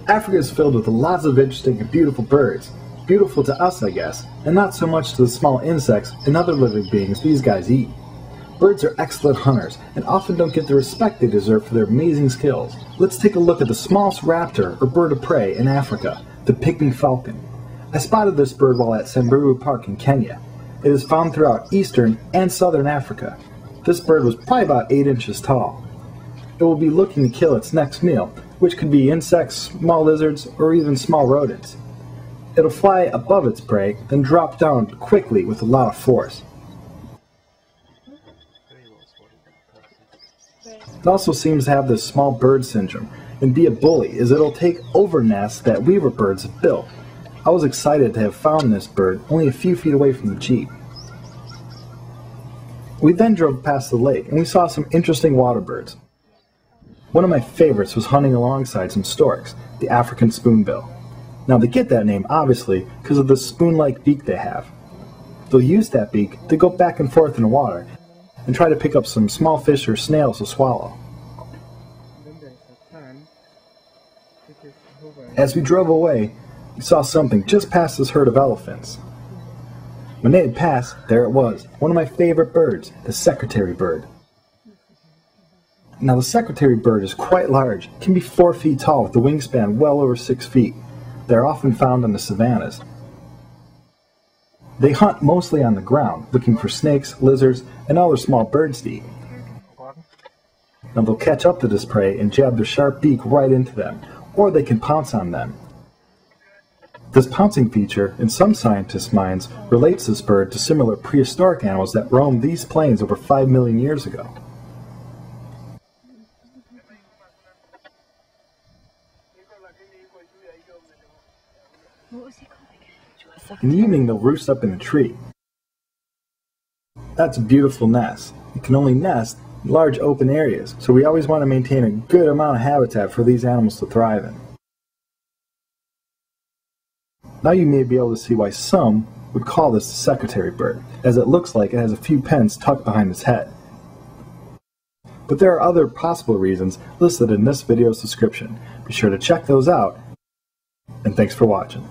Africa is filled with lots of interesting and beautiful birds. Beautiful to us, I guess, and not so much to the small insects and other living beings these guys eat. Birds are excellent hunters and often don't get the respect they deserve for their amazing skills. Let's take a look at the smallest raptor or bird of prey in Africa, the pygmy falcon. I spotted this bird while at Samburu Park in Kenya. It is found throughout eastern and southern Africa. This bird was probably about 8 inches tall. It will be looking to kill its next meal, which could be insects, small lizards, or even small rodents. It'll fly above its prey, then drop down quickly with a lot of force. It also seems to have this small bird syndrome and be a bully, as it'll take over nests that weaver birds have built. I was excited to have found this bird only a few feet away from the Jeep. We then drove past the lake and we saw some interesting water birds. One of my favorites was hunting alongside some storks, the African spoonbill. Now they get that name obviously because of the spoon-like beak they have. They'll use that beak to go back and forth in the water and try to pick up some small fish or snails to swallow. As we drove away, we saw something just past this herd of elephants. When they had passed, there it was, one of my favorite birds, the secretary bird. Now the secretary bird is quite large, can be 4 feet tall with a wingspan well over 6 feet. They are often found on the savannas. They hunt mostly on the ground, looking for snakes, lizards, and other small birds to eat. Now they'll catch up to this prey and jab their sharp beak right into them, or they can pounce on them. This pouncing feature, in some scientists' minds, relates this bird to similar prehistoric animals that roamed these plains over 5 million years ago. In the evening, they'll roost up in a tree. That's a beautiful nest. It can only nest in large open areas, so we always want to maintain a good amount of habitat for these animals to thrive in. Now you may be able to see why some would call this the secretary bird, as it looks like it has a few pens tucked behind its head. But there are other possible reasons listed in this video's description. Be sure to check those out, and thanks for watching.